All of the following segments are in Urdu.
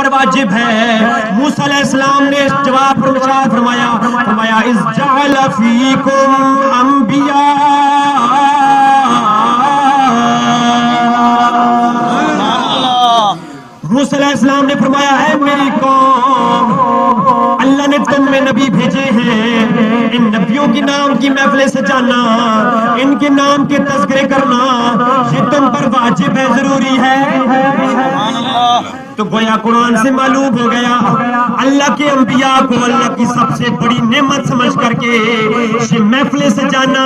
پر واجب ہے. موسیٰ علیہ السلام نے جواب فرمایا اذ جعل فیکم انبیاء. موسیٰ علیہ السلام نے فرمایا ہے میری قوم اللہ نے تم میں نبی بھیجے ہیں، ان نبیوں کے نام کی محفلیں سجانا، ان کے نام کے تذکرے کرنا یہ تم پر واجب ہے، ضروری ہے. تو گویا قرآن سے معلوم ہو گیا اللہ کے انبیاء کو اللہ کی سب سے بڑی نعمت سمجھ کر کے یہ محفلیں سجانا،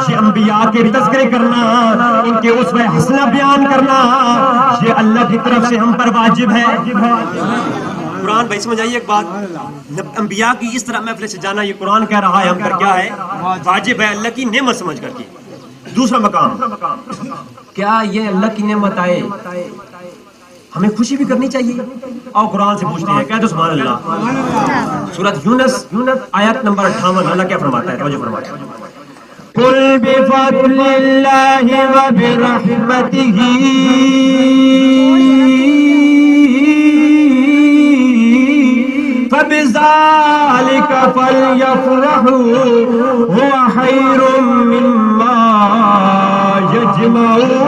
یہ انبیاء کے تذکرے کرنا، ان کے اسوہ حسنہ بیان کرنا یہ اللہ کی طرف سے ہم پر واجب ہے. قرآن بھائی سمجھ آئیے ایک بات، انبیاء کی اس طرح محفلیں سجانا یہ قرآن کہہ رہا ہے ہم پر کیا ہے؟ واجب ہے، اللہ کی نعمت سمجھ کر کے. دوسرا مقام، کیا یہ اللہ کی نعمت آئے ہمیں خوشی بھی کرنی چاہیے؟ اور قرآن سے پوچھتے ہیں، کہہ دو سبحان اللہ. سورۃ یونس آیت نمبر 58 اللہ کیا فرماتا ہے؟ توجہ فرماتا ہے قُلْ بِفَضْلِ اللَّهِ وَبِرَحْمَتِهِ فَبِذَلِكَ فَلْيَفْرَحُوا هُوَ خَيْرٌ مِّمَّا يَجْمَعُونَ.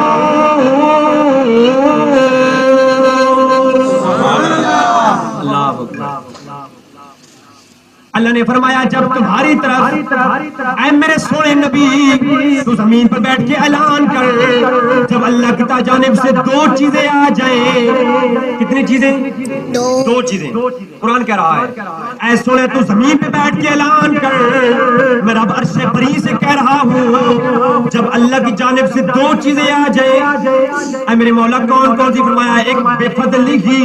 اللہ نے فرمایا جب تمہاری طرف اے میرے سونے نبی تو زمین پر بیٹھ کے اعلان کر، جب اللہ کی جانب سے دو چیزیں آ جائیں. کتنی چیزیں؟ دو چیزیں. قرآن کہہ رہا ہے اے سونے تو زمین پہ بیٹھ کے اعلان کر، میں رب عرش بری سے کہہ رہا ہوں جب اللہ کی جانب سے دو چیزیں آ جائیں اے میرے مولا کون کون سی؟ فرمایا ایک بے فضلی ہی،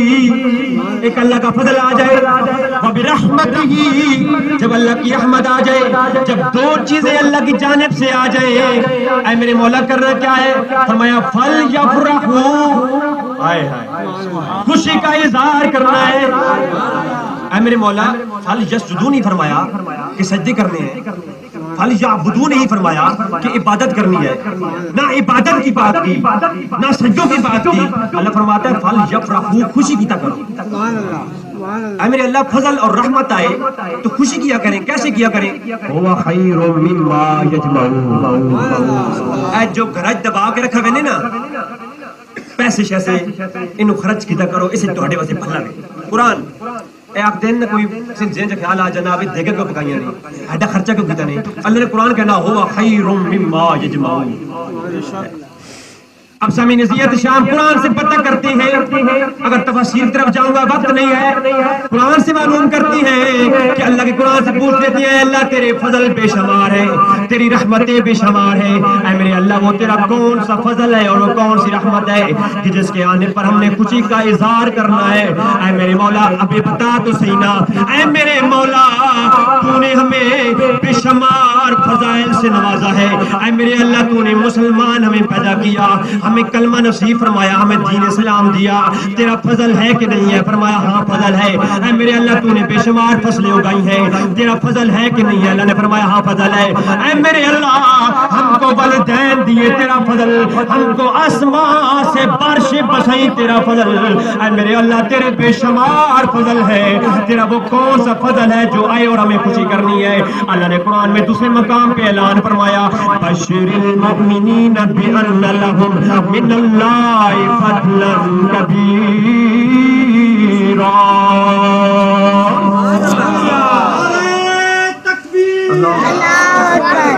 ایک اللہ کا فضل آ جائے، وبرحمتہ جب اللہ کی رحمت آ جائے. جب دو چیزیں اللہ کی جانب سے آ جائے اے میرے مولا کرنا کیا ہے؟ فرمایا فَلْيَفْرَحُوا، خوشی کا اظہار کرنا ہے. اے میرے مولا فَلْيَسْجُدُوا نہیں فرمایا کہ سجدے کرنے ہیں، فَلْيَعْبُدُوا نہیں فرمایا کہ عبادت کرنی ہے، نہ عبادت کی بات کی نہ سجدوں کی بات کی. اللہ فرماتا ہے فَلْيَفْرَحُوا، خوشی کیا کرو. اے میرے اللہ فضل اور رحمت آئے تو خوشی کیا کریں. کیسے کیا کریں؟ هُوَ خَيْرٌ مِّمَّا يَجْمَعُونَ. اے جو گھرج دبا کے رکھا ہوئے نا پیسے شیسے انہوں خرچ کیا کرو، اسے تہاڈے واسطے بھلا ہے. قرآن اے آپ دن نہ کوئی ذہن سے خیال آ جانا بھی دیگا کو پکائیاں نہیں، ہڈا خرچہ کیوں کیتا نہیں. اللہ نے قرآن کہنا هُوَ خَيْرٌ مِّمَّا يَجْمَعُونَ. اب سامعین نصیحت شام قرآن سے پتہ کرتے ہیں، اگر تفسیر طرف جاؤں گا وقت نہیں ہے، قرآن سے معلوم کرتی ہیں کہ اللہ کے قرآن سے پوچھ لیتی ہیں اللہ تیرے فضل بے شمار ہے، تیری رحمتیں بے شمار ہے. اے میرے اللہ وہ تیرا کون سا فضل ہے اور وہ کون سی رحمت ہے کہ جس کے آنے پر ہم نے خوشی کا اظہار کرنا ہے. اے میرے مولا ابھی بتا تو صحیح نا، اے میرے مولا تو نے ہمیں بے شمار فضائل سے نوازا ہے. اے میرے اللہ تو نے مسلمان ہمیں پیدا کیا، ہمیں کلمہ نصیب فرمایا، ہمیں دین اسلام دیا. تیرا فضل ہے کہ نہیں ہے؟ فرمایا ہاں فضل ہے. اے میرے اللہ تو نے بے شمار فصلیں اگائی ہیں، تیرا فضل ہے کہ نہیں ہے؟ اللہ نے فرمایا ہاں فضل ہے. اے میرے اللہ ہم کو والدین دیے، تیرا فضل. ہم کو آسمان سے بارشیں برسائیں، تیرا فضل. اے میرے اللہ تیرے بے شمار فضل ہے. تیرا وہ کون سا فضل ہے جو آئے اور ہمیں خوشی کرنی ہے؟ اللہ نے قرآن میں دوسرے مقام پہ اعلان فرمایا بشر المؤمنین بأن لهم من اللہ فضلا کبیرا. تکبیر، اللہ اکبر،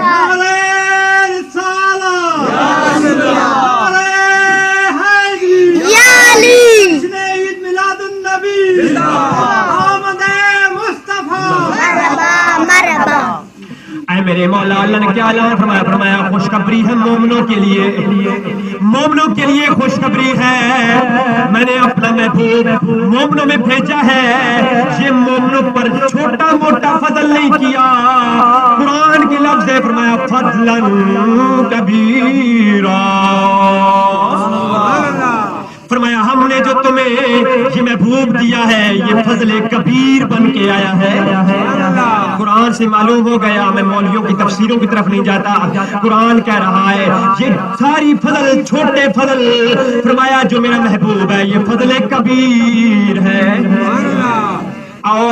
میرے مولا اللہ نے کیا اعلان فرمایا؟ فرمایا خوشخبری ہے مومنوں کے لیے، مومنوں کے لیے خوشخبری ہے. میں نے اپنا محبوب مومنوں میں بھیجا ہے، یہ مومنوں پر چھوٹا موٹا فضل نہیں کیا. قرآن کے لفظ ہے فرمایا فضلا کبیرا. فرمایا ہم نے جو تمہیں یہ محبوب دیا ہے یہ فضل کبیر بن کے آیا ہے. قرآن سے معلوم ہو گیا، میں مولویوں کی تفسیروں کی طرف نہیں جاتا، قرآن کہہ رہا ہے یہ ساری فضل چھوٹے فضل، فرمایا جو میرا محبوب ہے یہ فضل کبیر ہے.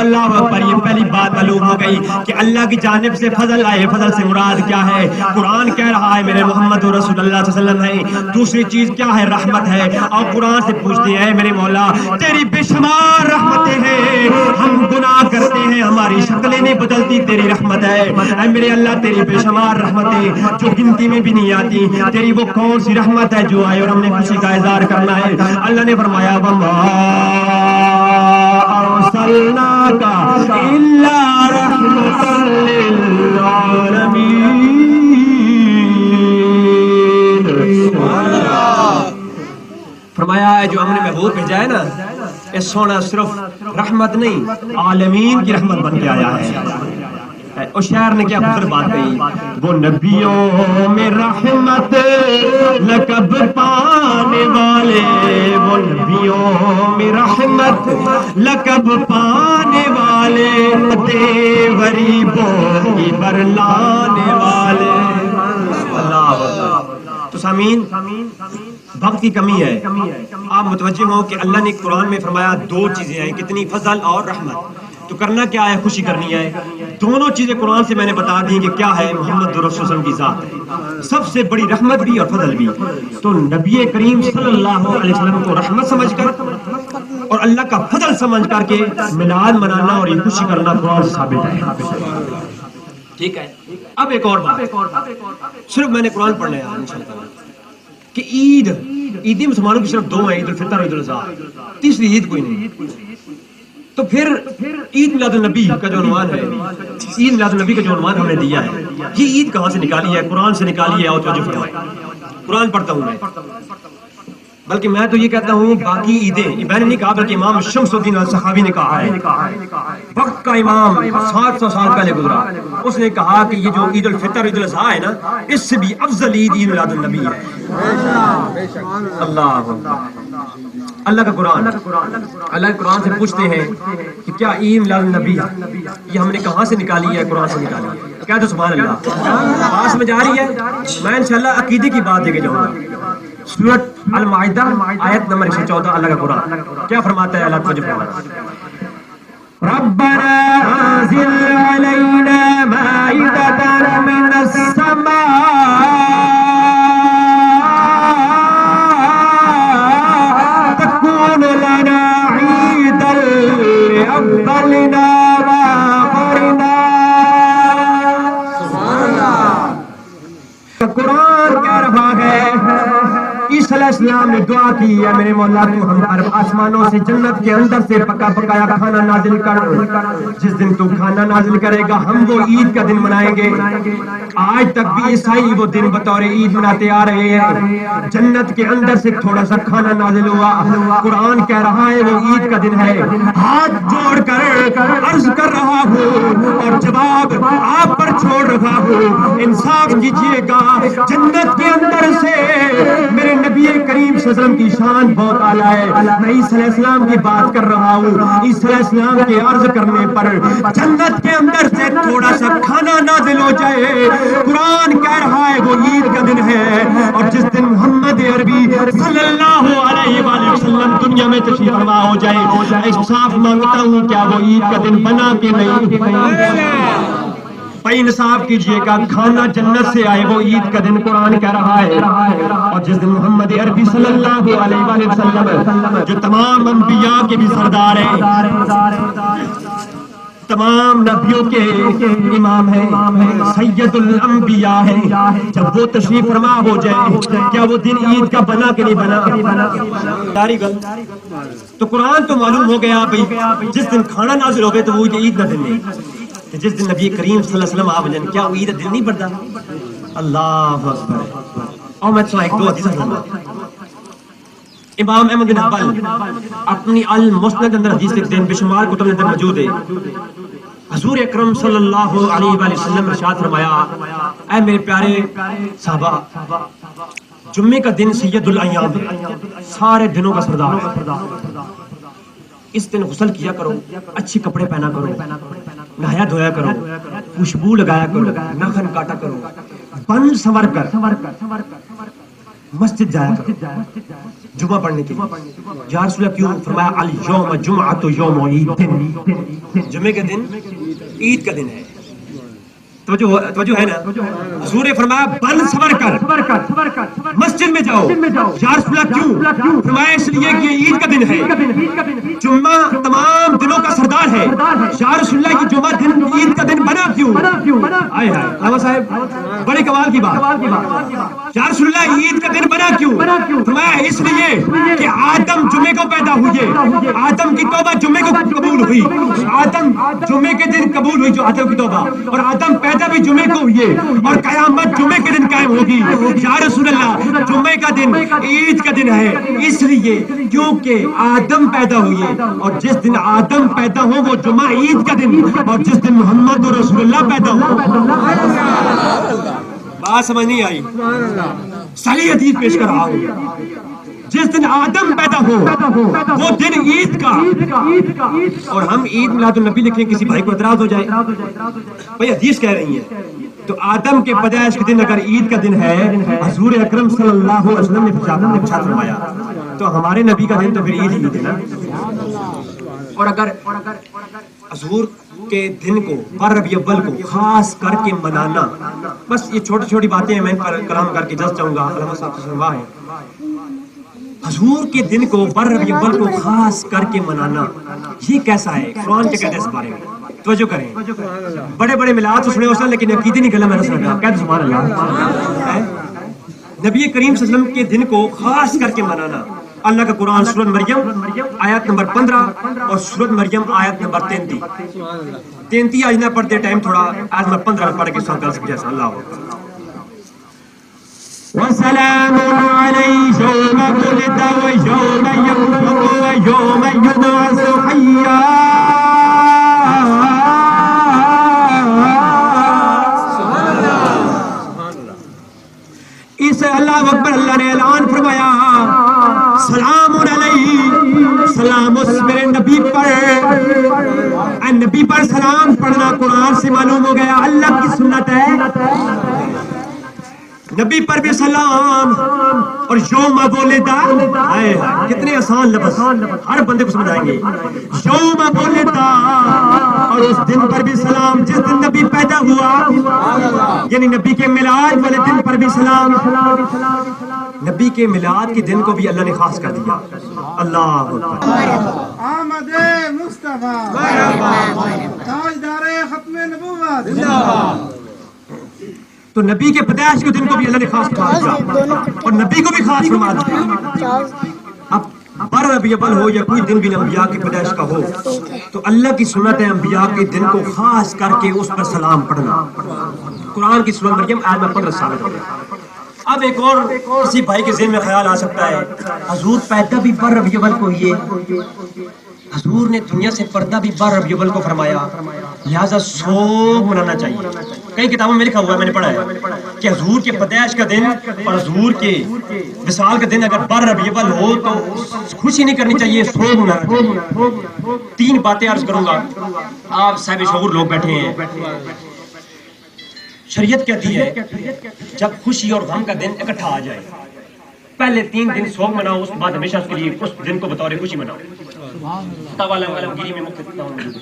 اللہ اکبر، یہ پہلی بات معلوم ہو گئی کہ اللہ کی جانب سے فضل آئے. فضل سے مراد کیا ہے؟ قرآن کہہ رہا ہے میرے محمد رسول اللہ صلی اللہ علیہ وسلم ہے. دوسری چیز کیا ہے؟ رحمت ہے. اور قرآن سے پوچھتے ہیں میرے مولا تیری بے شمار رحمتیں ہیں، ہم گناہ کرتے ہیں ہماری شکلیں نہیں بدلتی، تیری رحمت ہے. اے میرے اللہ تیری بے شمار رحمتیں جو گنتی میں بھی نہیں آتی، تیری وہ کون سی رحمت ہے جو آئے اور ہم نے خوشی کا اظہار کرنا ہے. اللہ نے فرمایا وما ارسلناک الا رحمۃ للعالمین. فرمایا ہے جو ہم نے محبوب بھیجا ہے نا، یہ سونا صرف رحمت نہیں عالمین کی رحمت بن کے آیا ہے. اور شاعر نے کیا خوبصورت بات کہی، وہ نبیوں میں رحمت لقب پانے والے، وہ نبیوں میں رحمت لقب پانے والے، غریبوں کی برلانے والے. اللہ تو سامعین وقت کی کمی ہے، آپ متوجہ ہو کہ اللہ نے قرآن میں فرمایا دو چیزیں ہیں، کتنی فضل اور رحمت. تو کرنا کیا ہے؟ خوشی کرنی ہے. دونوں چیزیں قرآن سے میں نے بتا دی کہ کیا ہے، محمد رسول اللہ صلی اللہ علیہ وسلم کی ذات ہے، سب سے بڑی رحمت بھی اور فضل بھی. تو نبی کریم صلی اللہ علیہ وسلم کو رحمت سمجھ کر اور اللہ کا فضل سمجھ کر کے میلاد منانا اور یہ خوشی کرنا قرآن سے ثابت ہے. ٹھیک ہے. اب ایک اور بات، صرف میں نے قرآن پڑھنا ہے انشاءاللہ کہ عیدیں مسلمانوں کی صرف دو ہیں، عید الفطر اور عید الاضحیٰ، تیسری عید کوئی نہیں. تو پھر عید میلاد النبی کا جو عنوان ہے، عید میلاد النبی کا جو عنوان ہم نے دیا ہے، یہ عید کہاں سے نکالی ہے؟ قرآن سے نکالی ہے. اور توجہ فرمائیں، قرآن پڑھتا ہوں میں، بلکہ میں تو یہ کہتا ہوں باقی عیدیں میں نے نہیں کہا، بلکہ امام شمس الدین السخاوی نے کہا ہے، وقت کا امام 700 سال پہلے گزرا، اس نے کہا کہ یہ جو عید الفطر عید الاضحیٰ ہے نا، اس سے بھی افضل عید عید میلاد النبی ہے. اللہ اللہ کا قرآن، اللہ کے قرآن سے پوچھتے ہیں کہ کیا عید میلاد النبی یہ ہم نے کہاں سے نکالی ہے؟ قرآن سے نکالی ہے. کیا تو سبحان اللہ. پاس میں جا رہی ہے، میں انشاءاللہ عقیدے کی بات دے کے جاؤں گا. سورۃ المائدہ آیت نمبر 114، اللہ کا قرآن کیا فرماتا ہے؟ اللہ تعالیٰ فرماتا ہے ربنا انزل علینا مائدۃ من السماء تكون لنا عيدا لأولنا وآخرنا. سبحان اللہ. قرآن کہہ رہا ہے عیسیٰ علیہ السلام نے دعا کی ہے میرے مولا تو ہم عرب آسمانوں سے جنت کے اندر سے پکا پکایا کھانا نازل کر. جس دن تو کھانا نازل کرے گا ہم وہ عید کا دن منائیں گے. آج تک بھی عیسائی وہ دن بطور عید مناتے آ رہے ہیں. جنت کے اندر سے تھوڑا سا کھانا نازل ہوا، قرآن کہہ رہا ہے وہ عید کا دن ہے. ہاتھ جوڑ کر عرض کر رہا ہوں اور جواب آپ پر چھوڑ رہا ہوں، انصاف کیجیے گا. جنت کے اندر سے میرے نبی کریم صلی اللہ علیہ وسلم کی شان بہت اعلیٰ ہے. میں عیسیٰ علیہ السلام کی بات کر رہا ہوں. عیسیٰ علیہ السلام کے عرض کرنے پر جنت کے اندر سے تھوڑا سا کھانا نازل ہو جائے. قرآن کہہ رہا ہے وہ عید کا دن ہے. اور جس دن محمد عربی صلی اللہ علیہ وآلہ وسلم دنیا میں تشریف فرما ہو جائے، انصاف مانگتا ہوں کیا وہ عید کا دن بنا کہ نہیں؟ بھائی انصاف کیجئے گا، کھانا جنت سے آئے وہ عید کا دن قرآن کہہ رہا ہے. اور جس دن محمد عربی صلی اللہ علیہ وآلہ وسلم جو تمام انبیاء کے بھی سردار ہیں، تمام نبیوں کے امام ہیں، سید الانبیاء ہیں، جب وہ تشریف فرما ہو جائے کیا وہ دن عید کا بنا کہ نہیں بنا؟ تو قرآن تو معلوم ہو گیا بھائی جس دن کھانا نازل ہو گئے تو وہ عید کا دن نہیں. جس دن نبی کریم صلی اللہ علیہ وسلم آپ جن کیا وہ عید دن نہیں بڑھتا؟ اللہ اکبر. اور میں ایک دو حدیث سناؤں. امام احمد بن حنبل اپنی المسند اندر حدیث لکھتے ہیں، بے شمار کتب اندر موجود ہے. حضور اکرم صلی اللہ علیہ وآلہ وسلم ارشاد فرمایا، اے میرے پیارے صحابہ، جمعے کا دن سید الایام ہے، سارے دنوں کا سردار ہے. اس دن غسل کیا کرو، اچھی کپڑے پہنا کرو، نہایا دھویا کرو، خوشبو لگایا کرو، ناخن کاٹا کرو، بن سنور کر مسجد جایا کرو. جمعہ پڑھنے کے لیے. یا رسول اللہ کیوں؟ فرمایا الیوم جمعۃ یوم عید، جمعے کا دن عید کا دن ہے. توجہ ہے نا. حضور نے فرمایا بن صبر کر مسجد میں جاؤ. یا رسول اللہ کیوں؟ فرمایا اس لیے کہ یہ عید کا دن ہے، جمعہ تمام دنوں کا سردار ہے. یا رسول اللہ یہ جمعہ دن عید کا دن بنا کیوں؟ آئے ہائے علامہ صاحب بڑے کمال کی بات. یا رسول اللہ عید کا دن بنا کیوں؟ فرمایا اس لیے کہ آدم جمعے کو پیدا ہوئے، آدم کی توبہ جمعے کو قبول ہوئی، آدم جمعے کے دن قبول ہوئی جو آدم کی توبہ، اور آدم پیدا بھی جمعے کو ہوئے اور قیامت جمعے کے دن قائم ہوگی. یا رسول اللہ جمعے کا دن عید کا دن ہے اس لیے کیونکہ آدم پیدا ہوئے، اور جس دن آدم پیدا ہو وہ جمعہ عید کا دن، اور جس دن محمد رسول اللہ پیدا ہو. بات سمجھ نہیں آئی؟ صحیح حدیث پیش کر رہا ہوں. جس دن آدم پیدا ہو وہ دن عید کا. اور ہم عید میلاد النبی لکھیں کسی بھائی کو اعتراض ہو جائے، بھائی حدیث کہہ رہی ہے. تو آدم کے پیدائش کے دن اگر عید کا دن ہے، حضور اکرم صلی اللہ علیہ وسلم نے ارشاد فرمایا، تو ہمارے نبی کا دن تو پھر عید ہے نا. اور اگر حضور کے دن کو بر ربیع الاول کو خاص کر کے منانا، بس یہ چھوٹی چھوٹی باتیں ہیں، میں کلام کر کے جس چاہوں گا علامہ صاحب سے سنوا ہے. حضور کے دن کو بر ربیع الاول کو خاص کر کے منانا یہ کیسا ہے؟ قرآن کیا کہتے ہیں اس بارے میں؟ توجہ کریں. بڑے بڑے میلاد تو سنے ہو سن، لیکن عقیدے نہیں گلا میں نے سنا. کہتے سبحان اللہ. نبی کریم صلی اللہ علیہ وسلم کے دن کو خاص کر کے منانا. اللہ کا قرآن سورۃ مریم آیت نمبر 15 اور سورۃ مریم آیت نمبر 33 آج نہ پڑھتے ٹائم تھوڑا آیت نمبر 15 پڑھ کے ساتھ کر جیسا. اللہ وسلام علیہ یوم ولد و یوم یموت و یوم یبعث حیا. اس اللہ اکبر اللہ نے اعلان فرمایا سلام علیہ، سلام اس میرے نبی پر. نبی پر سلام پڑھنا قرآن سے معلوم ہو گیا اللہ کی سنت ہے. نبی پر بھی سلام. اور یوم ولدا، کتنے آسان لفظ ہر بندے کو سمجھ آئیں گے. یوم ولدا، اور اس دن پر بھی سلام جس دن نبی پیدا ہوا، یعنی نبی کے میلاد والے دن پر بھی سلام. نبی کے میلاد کے دن کو بھی اللہ نے خاص کر دیا. اللہ آمد مصطفیٰ تاجدار ختم نبوت. تو نبی کے پیدائش کے دن کو بھی اللہ نے خاص فرما دیا اور نبی کو بھی خاص فرما دیا. اب بر ربیع الاول ہو یا کوئی دن بھی انبیاء کی پیدائش کا ہو تو اللہ کی سنت ہے انبیاء کے دن کو خاص کر کے اس پر سلام پڑھنا. قرآن کی سورۃ مریم آیت نمبر 15 ثابت ہو گیا. اب ایک اور کسی بھائی کے ذہن میں خیال آ سکتا ہے حضور پیدا بھی بر ربیع الاول کو ہی ہے، حضور نے دنیا سے پردہ بھی بر ربیع الاول کو فرمایا، لہذا سوگ منانا چاہیے. کئی کتابوں میں لکھا ہوا ہے، میں نے پڑھا ہے کہ حضور کے پیدائش کا دن اور حضور کے وصال کا دن اگر بر ربیع الاول ہو تو خوشی نہیں کرنی چاہیے، سوگ منانا چاہیے. 3 باتیں عرض کروں گا. آپ صاحب شعور لوگ بیٹھے ہیں. شریعت کہتی ہے جب خوشی اور غم کا دن اکٹھا آ جائے پہلے 3 دن سوگ مناؤ، اس کے بعد ہمیشہ اس کے لیے اس دن کو بطور خوشی مناؤ. عالمگیری میں مختلف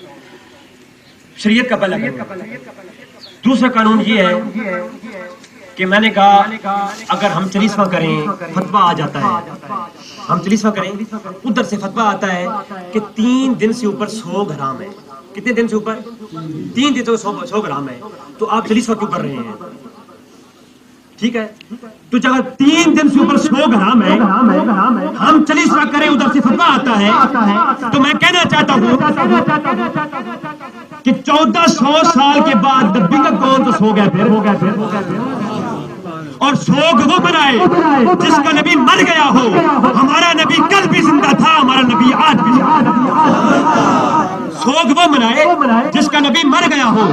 شریعت کا پہلا قانون. دوسرا قانون یہ ہے کہ میں نے کہا اگر ہم چلیسواں کریں فتویٰ آ جاتا ہے، ہم چلیسواں کریں ادھر سے فتویٰ آتا ہے کہ 3 دن سے اوپر سوگ حرام ہے. کتنے دن سے اوپر؟ 3 دن سے سوگ حرام ہے. تو آپ چلیسواں کیوں کر رہے ہیں؟ ٹھیک ہے، تو اگر 3 دن سے اوپر سوگ حرام ہے ہم چلیسواں کریں ادھر سے فتویٰ آتا ہے، تو میں کہنا چاہتا ہوں کہ 1400 سال کے بعد نبی کا کون تو سو گیا پھر، اور سوگ وہ منائے جس کا نبی مر گیا ہو. ہمارا نبی کل بھی زندہ تھا، ہمارا نبی آج بھی زندہ تھا. سوگ وہ منائے جس کا نبی مر گیا ہو،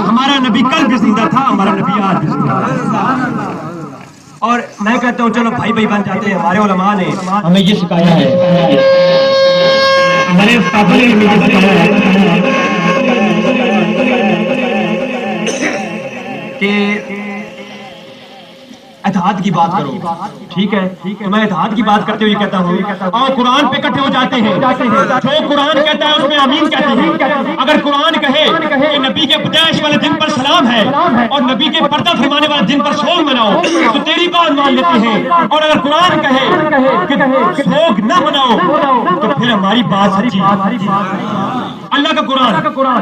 ہمارا نبی کل بھی زندہ تھا، ہمارا نبی آج بھی زندہ تھا. اور میں کہتا ہوں چلو بھائی بھائی بن جاتے ہیں. ہمارے علماء نے ہمیں یہ سکھایا ہے، ہمارے استادوں نے ہمیں یہ سکھایا ہے کہ اتحاد کی بات کرو. ٹھیک ہے, میں اتحاد کی بات کرتے ہوئے کہتا ہوں اور قرآن پہ اکٹھے ہو جاتے ہیں. جو قرآن کہتا ہے اس میں آمین کہتے ہیں. اگر قرآن کہے کہ نبی کے پیدائش والے دن پر سلام ہے اور نبی کے پردہ فرمانے والے دن پر سوگ مناؤ تو تیری بات مان لیتے ہیں. اور اگر قرآن کہے کہ سوگ نہ مناؤ تو پھر ہماری بات سچی. اللہ کا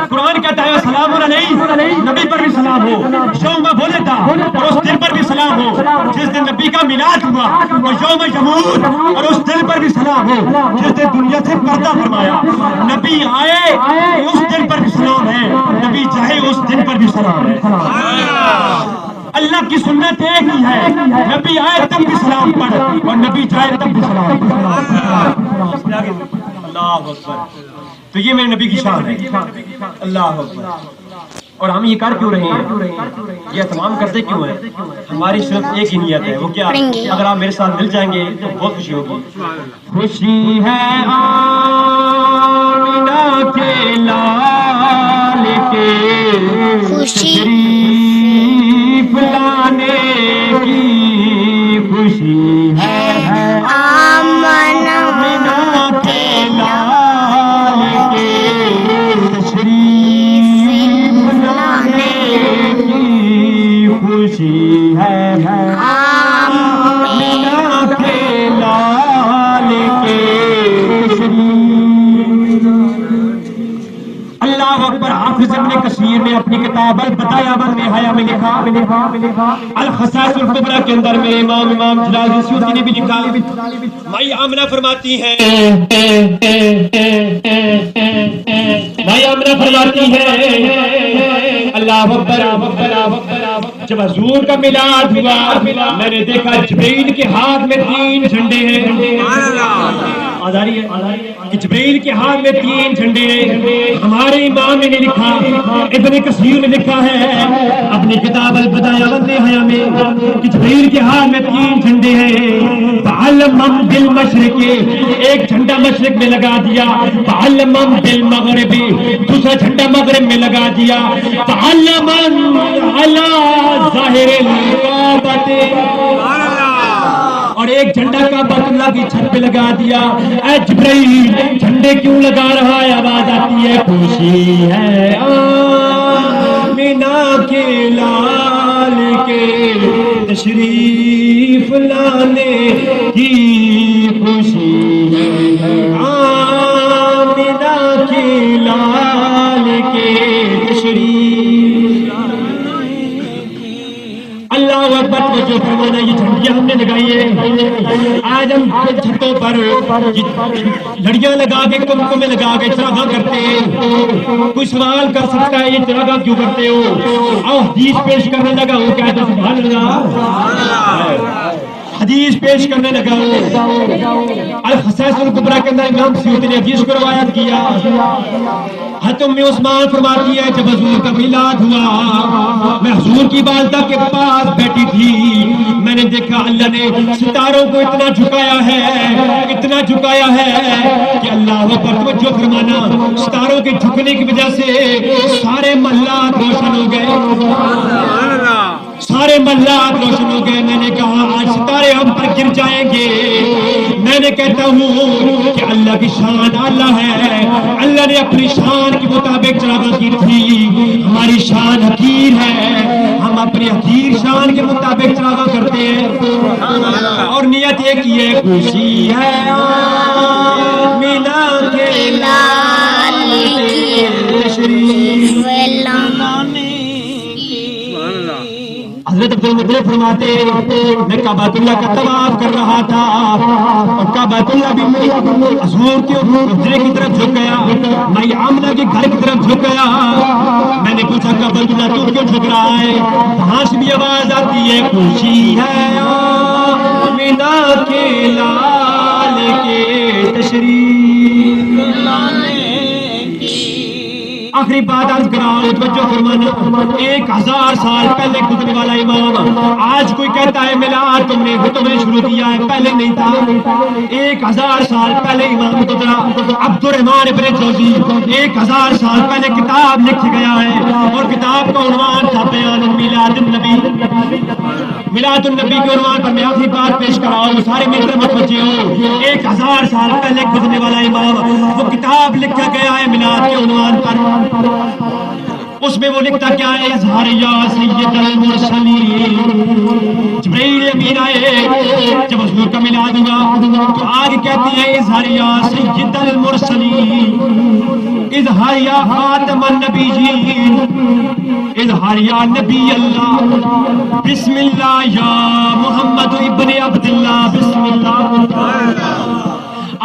قرآن کہتا ہے سلام علیہ, نبی پر بھی سلام ہو. یوم ولد اور اس دن پر بھی سلام ہو جس دن نبی کا میلاد ہوا. اور یوم یموت اور اس دن پر بھی سلام ہو جس دن دنیا سے پردہ فرمایا. نبی آئے اس دن پر بھی سلام ہے, نبی جائے اس دن پر بھی سلام ہے. اللہ کی سنت ایک ہی ہے, نبی آئے تب بھی سلام پڑھ اور نبی جائے تب بھی سلام پڑھ. اللہ اکبر. تو یہ میرے نبی کی شان ہے. اللہ اکبر. اور ہم یہ کر کیوں رہے ہیں, یہ تمام کرتے کیوں ہیں؟ ہماری صرف ایک ہی نیت ہے, وہ کیا؟ اگر آپ میرے ساتھ مل جائیں گے تو بہت خوشی ہوگی. خوشی ہے آمینہ کے لال کے تشریف لانے کی, خوشی ہے آمینہ کے لال کے تشریف لانے کی, خوشی ہے آمینہ کے لال کے تشریف. اللہ اکبر. حافظ ابن کثیر نے اپنی کتاب البدایہ والنہایہ میں لکھا, الخصائص الکبریٰ کے اندر میرے امام جلال الدین سیوطی نے بھی لکھا. مائی آمنہ فرماتی ہے اللہ اکبر, جب حضور کا میلاد ہوا میں نے دیکھا جبرائیل کے ہاتھ میں 3 جھنڈے ہیں. جبرائیل کے ہاتھ میں 3 جھنڈے ہیں. ہمارے امام نے لکھا, ابن کثیر نے لکھا ہے اپنی کتاب البدایہ والنہایہ میں کہ جبرائیل کے ہاتھ میں 3 جھنڈے ہیں. تعلمم بالمشرق, ایک جھنڈا مشرق میں لگا دیا. تعلمم بالمغرب, دوسرا جھنڈا مغرب میں لگا دیا. تعلمم علی ظاہر الکعبۃ, اور ایک جھنڈا کعبۃ اللہ کی چھت پہ لگا دیا. اے جبرائیل جھنڈے کیوں لگا رہا ہے؟ آواز آتی ہے خوشی ہے آمینہ کے لال کے تشریف لانے کی, خوشی ہے آمینہ کے لال کے تشریف. اللہ اکبر. جو فرمانا یہ جھنڈیاں ہم نے لگائی ہیں, آج ہم چھتوں پر لڑیاں لگا کے کمکمے لگا کے چراغاں کرتے ہیں. کوئی سوال کر سکتا ہے یہ چراغاں کیوں کرتے ہو؟ آؤ حدیث پیش کرنے لگا ہوں, کہتا ہے سبحان اللہ. حدیث پیش کرنے لگا ہوں. الخصائص الکبریٰ کے اندر امام سیوطی نے حدیث کو روایت کیا. حضرت ام عثمان فرماتی ہے جب حضور کا میلاد ہوا میں حضور کی والدہ کے پاس بیٹھی تھی. میں نے دیکھا اللہ نے ستاروں کو اتنا جھکایا ہے کہ اللہ پر توجہ فرمانا, ستاروں کے جھکنے کی وجہ سے سارے محلات روشن ہو گئے. سارے محلات روشن ہو گئے. میں نے کہا آج ستارے ہم پر گر جائیں گے. میں نے کہتا ہوں کہ اللہ کی شان اللہ ہے. اللہ نے اپنی شان کے مطابق چراغاں کی تھی. ہماری شان حقیر ہے, ہم اپنی حقیر شان کے مطابق چراغاں کرتے ہیں. اور نیت ایک ہی ہے, خوشی ہے آمینہ کے لال کے تشریف لانے. حضرت عبدالمطلب فرماتے میں کعبۃ اللہ کا طواف کر رہا تھا اور کعبۃ اللہ بھی حضور کے حجرے کی طرف جھک گیا, میں آمنہ کے گھر کی طرف جھک گیا. میں نے پوچھا کعبۃ اللہ تو کیوں جھک رہا ہے؟ وہاں سے بھی آواز آتی ہے خوشی ہے آمنہ کے لال کے تشریف لانے کی. آخری بات عرض کراؤ، توجہ فرمانا، 1000 سال پہلے گزرنے والا امام آج کوئی کہتا ہے میلاد تم نے شروع کیا ہے، پہلے نہیں تھا۔ 1000 سال پہلے امام گزرا عبد الرحمن ابن جوزی، 1000 سال پہلے کتاب لکھ گیا ہے، اور کتاب کا عنوان تھا بیان میلاد النبی۔ میلاد النبی کے عنوان پر میں آخری بات پیش کر رہا ہوں، سارے مل کر متوجہ ہو۔ 1000 سال پہلے گزرنے والا امام وہ کتاب لکھا گیا ہے میلاد کے عنوان پر، اس میں وہ لکھتا کیا ہے؟ اظہار یا سید المرسلین۔ جبرائیل امین آئے، جب حضور کا میلاد ہوا تو آگے کہتی ہے اظہار یا سید المرسلین، اظہار یا خاتم النبیین، اظہار یا نبی اللہ، بسم اللہ یا محمد ابن عبداللہ، بسم اللہ۔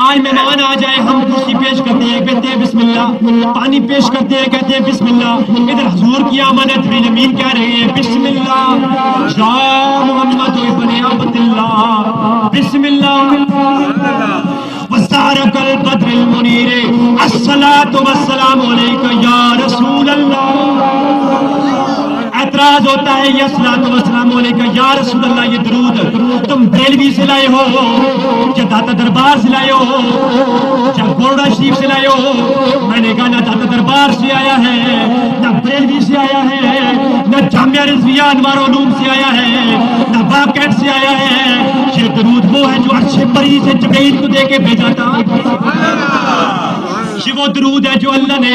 آج مہمان آ جائے، ہم کرسی پیش کرتے ہیں کہتے ہیں بسم اللہ، پانی پیش کرتے ہیں کہتے ہیں بسم اللہ، ادھر حضور کی آمد ہے، جبریل امین کہہ رہے ہیں بسم اللہ یا محمد ابن عبداللہ، بسم اللہ۔ وَسَارَكَ الْبَدْرِ الْمُنِيرِ الصَّلَاةُ وَالسَّلَامُ عَلَيْكَ یا رسول اللہ۔ اعتراض ہوتا ہے یا الصلاۃ والسلام علیکہ یا رسول اللہ، یہ درود تم بریلوی سے لائے ہو، یا داتا دربار سے لائے ہو، یا بورڈا شریف سے لائے ہو؟ میں نے کہا نہ داتا دربار سے آیا ہے، نہ بریلوی سے آیا ہے، نہ جامعہ رضویہ انوار علوم سے آیا ہے، نہ باکیٹ سے آیا ہے۔ یہ درود وہ ہے جو عرش بری سے جبرائیل کو دے کے بھیجا تھا، یہ وہ درود ہے جو اللہ نے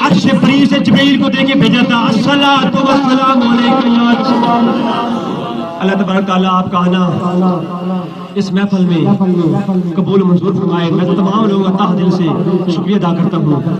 عرش بری سے جبرائیل کو دے کے بھیجا تھا۔ الصلاۃ والسلام علیکم یا رسول اللہ۔ اللہ تبارک تعالیٰ آپ کا آنا اس محفل میں قبول منظور فرمائے۔ میں تمام لوگوں کا تہ دل سے شکریہ ادا کرتا ہوں۔